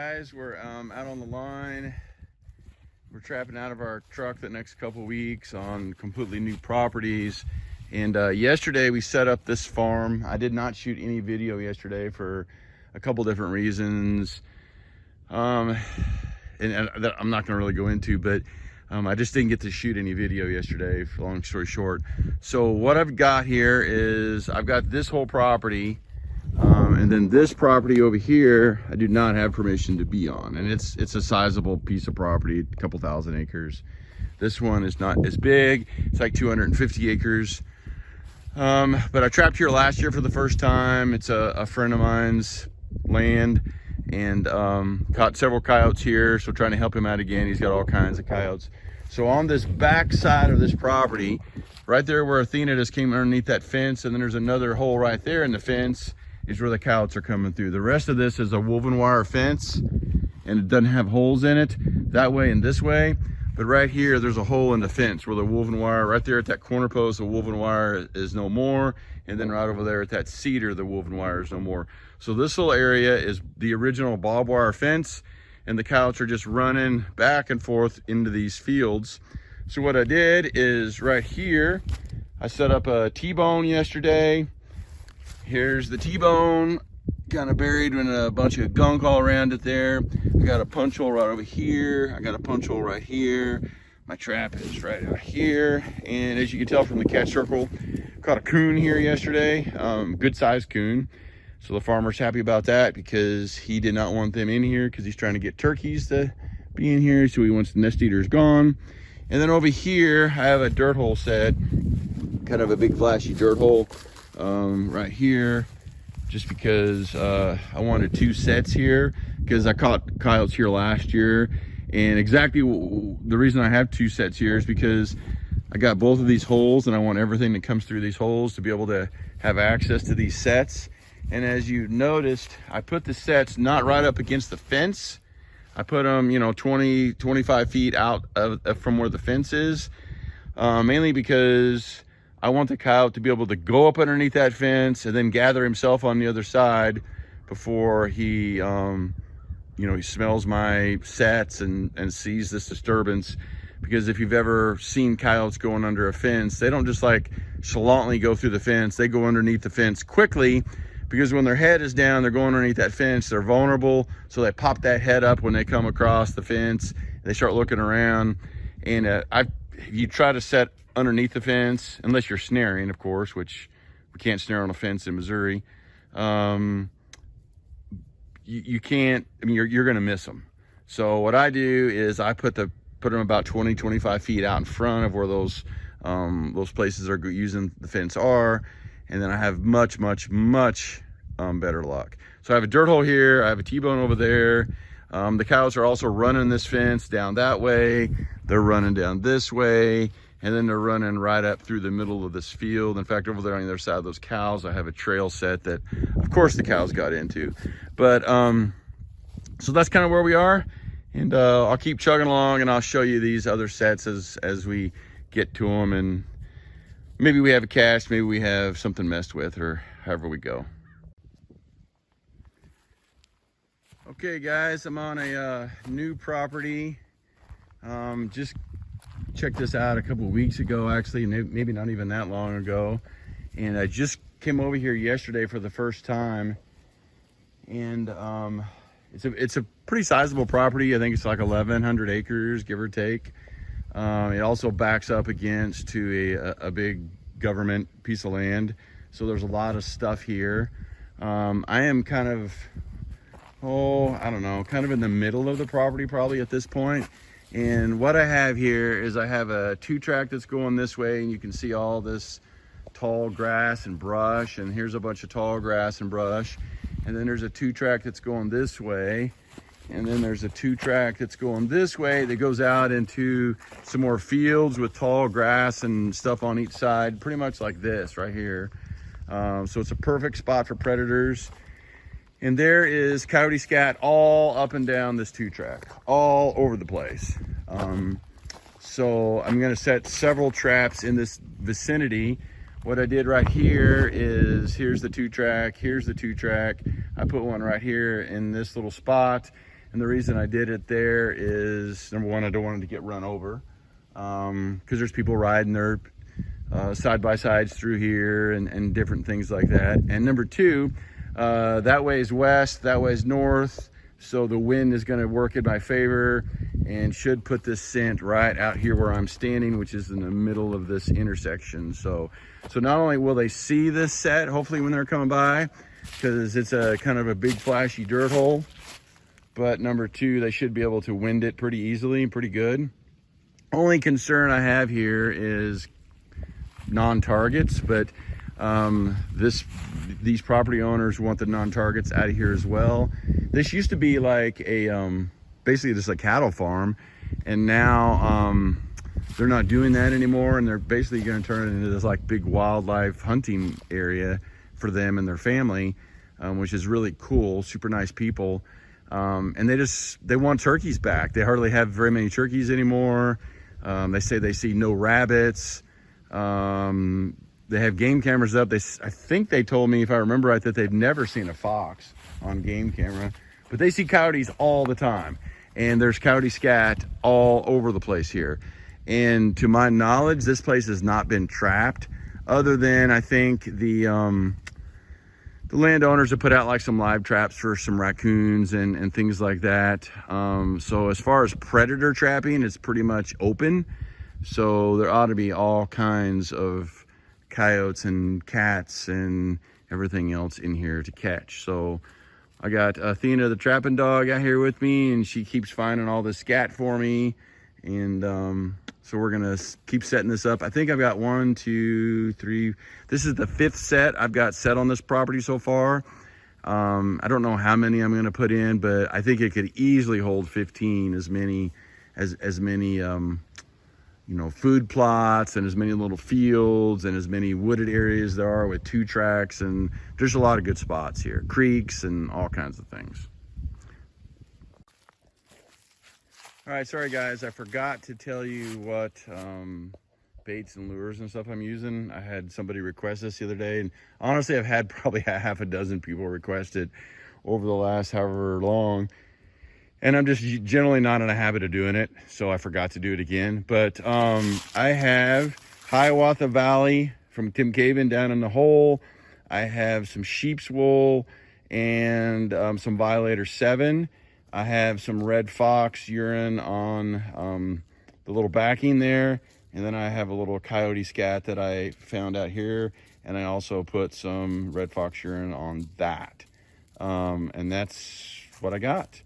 guys, we're out on the line. We're trapping out of our truck the next couple weeks on completely new properties. And yesterday we set up this farm. I did not shoot any video yesterday for a couple different reasons. And that I'm not gonna really go into, but I just didn't get to shoot any video yesterday, long story short. So what I've got here is I've got this whole property, and then this property over here I do not have permission to be on, and it's a sizable piece of property, a couple thousand acres. This one is not as big, it's like 250 acres. But I trapped here last year for the first time. It's a friend of mine's land, and caught several coyotes here, so trying to help him out again. He's got all kinds of coyotes. So on this back side of this property, right there where Athena just came underneath that fence, and then there's another hole right there in the fence, is where the coyotes are coming through. The rest of this is a woven wire fence, and it doesn't have holes in it that way and this way. But right here, there's a hole in the fence where the woven wire, right there at that corner post, the woven wire is no more. And then right over there at that cedar, the woven wire is no more. So this little area is the original barbed wire fence, and the coyotes are just running back and forth into these fields. So what I did is right here, I set up a T-bone yesterday. Here's the T-bone, kind of buried in a bunch of gunk all around it there. I got a punch hole right over here. I got a punch hole right here. My trap is right out here. And as you can tell from the catch circle, caught a coon here yesterday, good sized coon. So the farmer's happy about that because he did not want them in here because he's trying to get turkeys to be in here. So he wants the nest eaters gone. And then over here, I have a dirt hole set, kind of a big flashy dirt hole right here, just because I wanted two sets here because I caught coyotes here last year. And exactly the reason I have two sets here is because I got both of these holes, and I want everything that comes through these holes to be able to have access to these sets. And as you noticed, I put the sets not right up against the fence. I put them, 20, 25 feet out from where the fence is, mainly because I want the coyote to be able to go up underneath that fence and then gather himself on the other side before he, he smells my sets and sees this disturbance. Because if you've ever seen coyotes going under a fence, they don't just like chalantly go through the fence. They go underneath the fence quickly, because when their head is down, they're going underneath that fence. They're vulnerable, so they pop that head up when they come across the fence. They start looking around, and if you try to set underneath the fence, unless you're snaring, of course, which we can't snare on a fence in Missouri, you can't. I mean, you're going to miss them. So what I do is I put them about 20, 25 feet out in front of where those places are using the fence are, and then I have much better luck. So I have a dirt hole here, I have a T-bone over there. The coyotes are also running this fence down that way, they're running down this way, and then they're running right up through the middle of this field. In fact, over there on the other side of those cows, I have a trail set that, of course, the cows got into. But so that's kind of where we are, and I'll keep chugging along, and I'll show you these other sets as we get to them, and maybe we have a cast, maybe we have something messed with, or however we go. Okay guys, I'm on a new property. Just checked this out a couple of weeks ago, actually, maybe not even that long ago. And I just came over here yesterday for the first time. And it's a pretty sizable property. I think it's like 1,100 acres, give or take. It also backs up against to a big government piece of land. So there's a lot of stuff here. I am kind of, I don't know, kind of in the middle of the property probably at this point. And what I have here is I have a 2-track that's going this way, and you can see all this tall grass and brush, and here's a bunch of tall grass and brush. And then there's a 2-track that's going this way. And then there's a 2-track that's going this way that goes out into some more fields with tall grass and stuff on each side, pretty much like this right here. So it's a perfect spot for predators. And there is coyote scat all up and down this 2-track, all over the place. So I'm gonna set several traps in this vicinity. What I did right here is, here's the 2-track, here's the 2-track. I put one right here in this little spot. And the reason I did it there is, number one, I don't want them to get run over, because there's people riding their side-by-sides through here and different things like that. And number two, that way is west, that way is north, so the wind is going to work in my favor and should put this scent right out here where I'm standing, which is in the middle of this intersection. So not only will they see this set, hopefully when they're coming by, because it's a kind of a big flashy dirt hole, but number two, they should be able to wind it pretty easily and pretty good. Only concern I have here is non-targets, but these property owners want the non-targets out of here as well. This used to be like a basically just a cattle farm, and now they're not doing that anymore, and they're basically going to turn it into this like big wildlife hunting area for them and their family, which is really cool. Super nice people. And they want turkeys back. They hardly have very many turkeys anymore. They say they see no rabbits. They have game cameras up. I think they told me, if I remember right, that they've never seen a fox on game camera, but they see coyotes all the time. And there's coyote scat all over the place here. And to my knowledge, this place has not been trapped, other than I think the landowners have put out like some live traps for some raccoons and things like that. So as far as predator trapping, it's pretty much open. So there ought to be all kinds of coyotes and cats and everything else in here to catch. So I got Athena, the trapping dog, out here with me, and she keeps finding all this scat for me. And so we're gonna keep setting this up. I think I've got 1, 2, 3. This is the 5th set I've got set on this property so far. I don't know how many I'm gonna put in, but I think it could easily hold 15, as many food plots and as many little fields and as many wooded areas there are with 2 tracks. And there's a lot of good spots here, creeks and all kinds of things. All right, sorry guys, I forgot to tell you what baits and lures and stuff I'm using. I had somebody request this the other day, and honestly, I've had probably half a dozen people request it over the last however long. And I'm just generally not in a habit of doing it, so I forgot to do it again. But I have Hiawatha Valley from Tim Caven down in the hole. I have some sheep's wool and some Violator 7. I have some red fox urine on the little backing there. And then I have a little coyote scat that I found out here. And I also put some red fox urine on that. And that's what I got.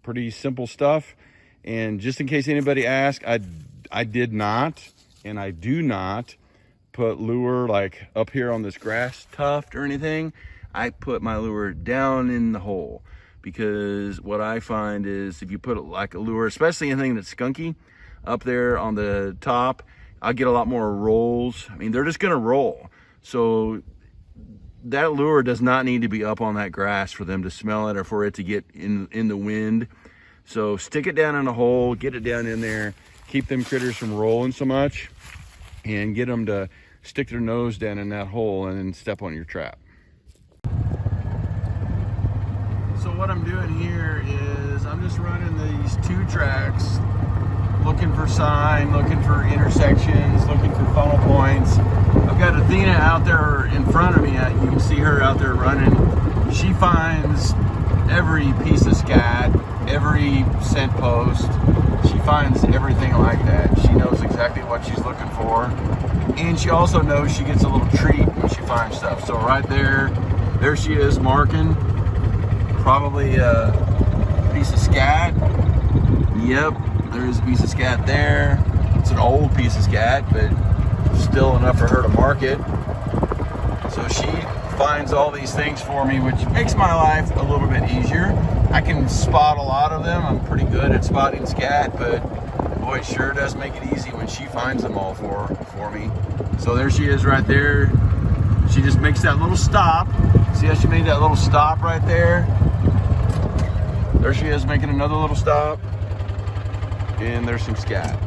Pretty simple stuff. And just in case anybody asks, I did not, and I do not put lure like up here on this grass tuft or anything. I put my lure down in the hole, because what I find is if you put like a lure, especially anything that's skunky, up there on the top, I'll get a lot more rolls. I mean, they're just gonna roll. So that lure does not need to be up on that grass for them to smell it or for it to get in the wind. So stick it down in a hole, get it down in there, keep them critters from rolling so much, and get them to stick their nose down in that hole and then step on your trap. So what I'm doing here is I'm just running these 2 tracks, looking for sign, looking for intersections, looking for funnel points. I've got Athena out there in front of me. You can see her out there running. She finds every piece of scat, every scent post. She finds everything like that. She knows exactly what she's looking for. And she also knows she gets a little treat when she finds stuff. So right there she is marking. Probably a piece of scat. Yep, there is a piece of scat there. It's an old piece of scat, but still enough for her to mark it. So she finds all these things for me, which makes my life a little bit easier. I can spot a lot of them. I'm pretty good at spotting scat, but boy, it sure does make it easy when she finds them all for me. So there she is right there. She just makes that little stop. See how she made that little stop right there? There she is making another little stop. And there's some scat.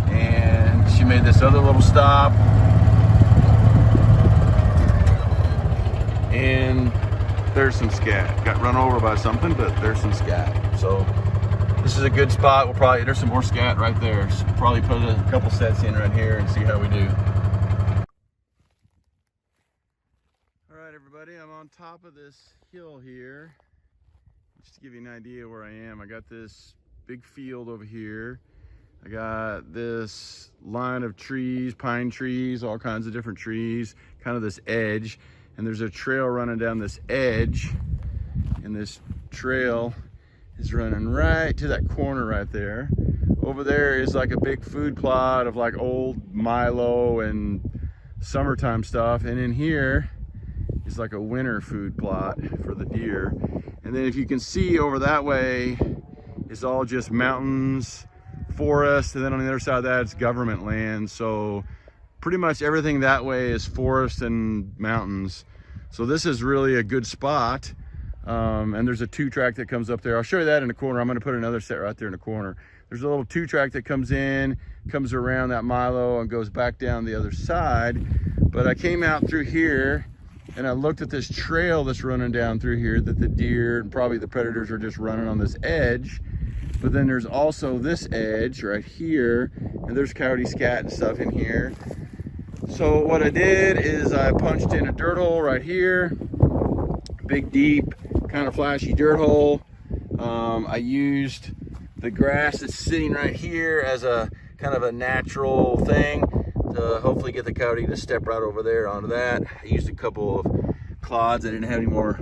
And she made this other little stop. And there's some scat. Got run over by something, but there's some scat. So this is a good spot. We'll probably, there's some more scat right there. So we'll probably put a couple sets in right here and see how we do. All right, everybody, I'm on top of this hill here. Just to give you an idea where I am, I got this big field over here. I got this line of trees, pine trees, all kinds of different trees, kind of this edge. And there's a trail running down this edge. And this trail is running right to that corner right there. Over there is like a big food plot of like old Milo and summertime stuff. And in here is like a winter food plot for the deer. And then if you can see over that way is all just mountains, forest, and then on the other side of that it's government land. So pretty much everything that way is forest and mountains. So this is really a good spot. And there's a 2-track that comes up there. I'll show you that in the corner. I'm going to put another set right there in the corner. There's a little 2-track that comes in, comes around that Milo and goes back down the other side. But I came out through here and I looked at this trail that's running down through here that the deer and probably the predators are just running on this edge. But then there's also this edge right here, and there's coyote scat and stuff in here. So what I did is I punched in a dirt hole right here, big, deep, kind of flashy dirt hole. I used the grass that's sitting right here as a kind of a natural thing to hopefully get the coyote to step right over there onto that. I used a couple of clods. I didn't have any more.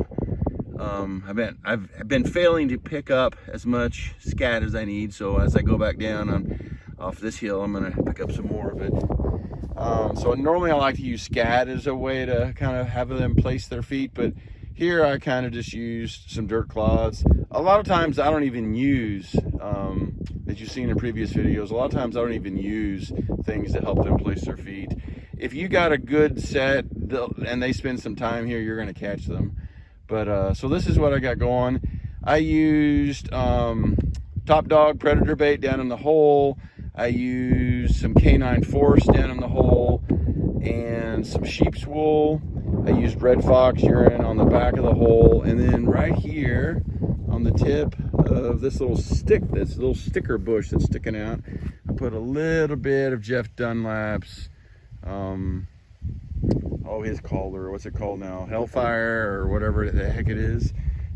I've been failing to pick up as much scat as I need, so as I go back down off this hill, I'm gonna pick up some more of it. So normally I like to use scat as a way to kind of have them place their feet, but here I kind of just used some dirt clods. A lot of times I don't even use, as you've seen in previous videos, a lot of times I don't even use things to help them place their feet. If you got a good set and they spend some time here, you're gonna catch them. But so this is what I got going. I used Top Dog predator bait down in the hole. I used some canine force down in the hole and some sheep's wool. I used red fox urine on the back of the hole. And then right here on the tip of this little stick, this little sticker bush that's sticking out, I put a little bit of Jeff Dunlap's his collar, what's it called now, Hellfire or whatever the heck it is.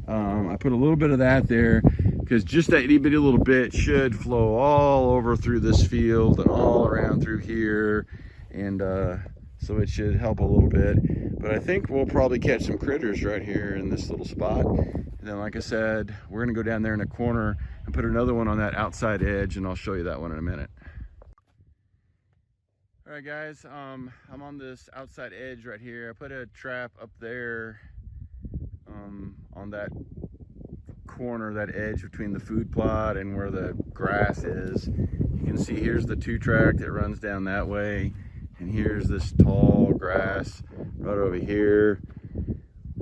I put a little bit of that there because just that itty bitty little bit should flow all over through this field and all around through here, and so it should help a little bit. But I think we'll probably catch some critters right here in this little spot. And then like I said, we're gonna go down there in the corner and put another one on that outside edge, and I'll show you that one in a minute. All right, guys, I'm on this outside edge right here. I put a trap up there on that corner, that edge between the food plot and where the grass is. You can see here's the 2-track that runs down that way, and here's this tall grass right over here.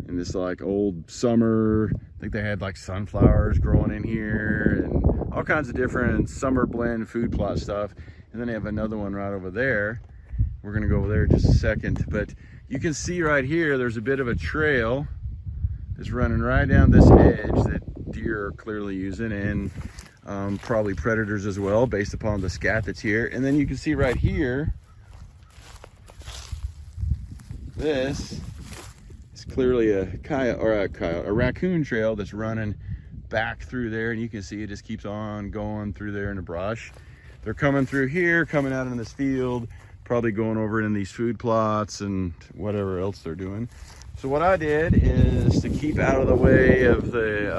And this like old summer, I think they had like sunflowers growing in here and all kinds of different summer blend food plot stuff. And then they have another one right over there. We're gonna go over there in just a second. But you can see right here, there's a bit of a trail that's running right down this edge that deer are clearly using, and probably predators as well, based upon the scat that's here. And then you can see right here, this is clearly a raccoon trail that's running back through there, and you can see it just keeps on going through there in the brush. They're coming through here, coming out in this field, probably going over in these food plots and whatever else they're doing. So what I did is to keep out of the way of the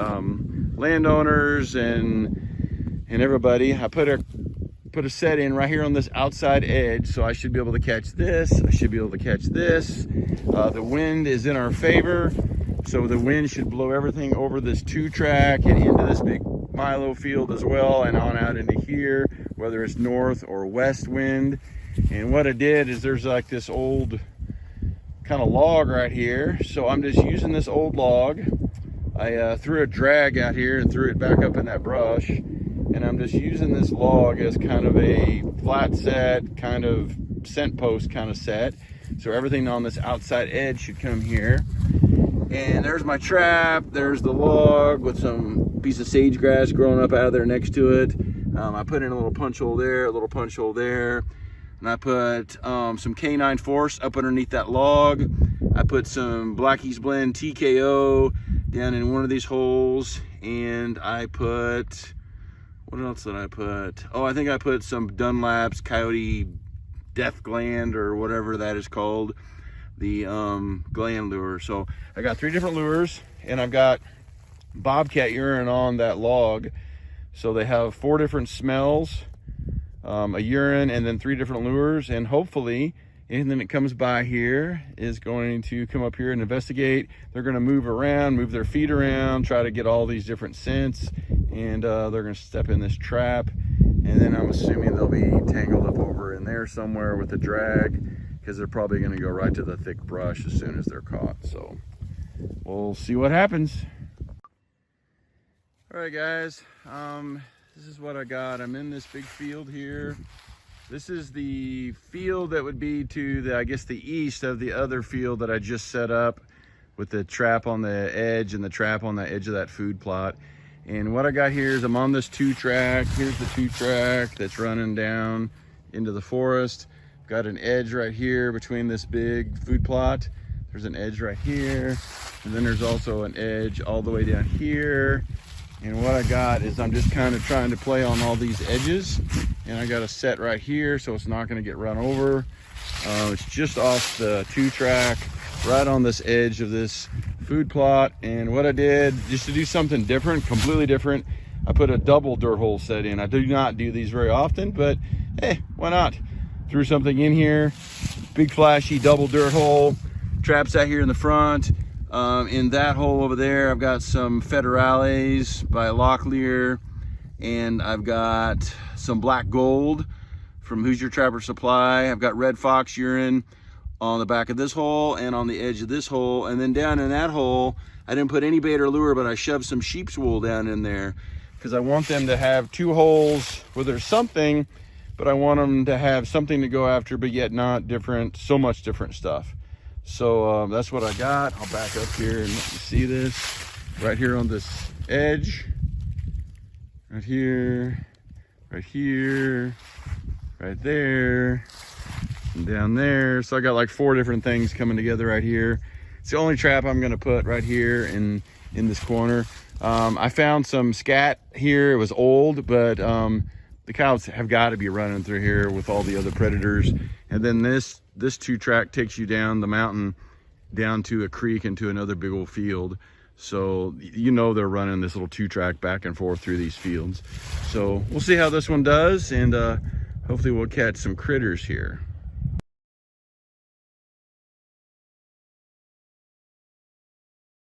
landowners and everybody, I put a set in right here on this outside edge, so I should be able to catch this. I should be able to catch this. The wind is in our favor, so the wind should blow everything over this 2-track and into this big Milo field as well, and on out into here, whether it's north or west wind. And what I did is there's like this old kind of log right here, so I'm just using this old log. I threw a drag out here and threw it back up in that brush, and I'm just using this log as kind of a flat set, kind of scent post kind of set. So everything on this outside edge should come here. And there's my trap. There's the log with some piece of sage grass growing up out of there next to it. I put in a little punch hole there, a little punch hole there. And I put some K9 Force up underneath that log. I put some Blackie's Blend TKO down in one of these holes. And I put, what else did I put? Oh, I think I put some Dunlap's Coyote Death Gland or whatever that is called. The gland lure. So I got 3 different lures, and I've got bobcat urine on that log. So they have 4 different smells, a urine, and then 3 different lures. And hopefully anything that comes by here is going to come up here and investigate. They're going to move around, move their feet around, try to get all these different scents, and they're going to step in this trap. And then I'm assuming they'll be tangled up over in there somewhere with the drag, because they're probably going to go right to the thick brush as soon as they're caught. So we'll see what happens. All right, guys, this is what I got. I'm in this big field here. This is the field that would be to the, I guess, the east of the other field that I just set up with the trap on the edge and the trap on the edge of that food plot. And what I got here is I'm on this 2-track. Here's the 2-track that's running down into the forest. Got an edge right here between this big food plot. There's an edge right here. And then there's also an edge all the way down here. And what I got is I'm just kind of trying to play on all these edges. And I got a set right here so it's not going to get run over. It's just off the 2-track, right on this edge of this food plot. And what I did, just to do something different, completely different, I put a double dirt hole set in. I do not do these very often, but hey, why not? Threw something in here, big flashy double dirt hole. Traps out here in the front. In that hole over there, I've got some Federales by Locklear, and I've got some black gold from Hoosier Trapper Supply. I've got red fox urine on the back of this hole and on the edge of this hole. And then down in that hole, I didn't put any bait or lure, but I shoved some sheep's wool down in there because I want them to have 2 holes where there's something, but I want them to have something to go after, but yet not different, so much different stuff. So that's what I got. I'll back up here and let you see this. Right here on this edge. Right here. Right here. Right there. And down there. So I got like 4 different things coming together right here. It's the only trap I'm gonna put right here in this corner. I found some scat here. It was old, but the cows have got to be running through here with all the other predators. And then this 2-track takes you down the mountain, down to a creek into another big old field. So you know they're running this little 2-track back and forth through these fields. So we'll see how this one does, and hopefully we'll catch some critters here.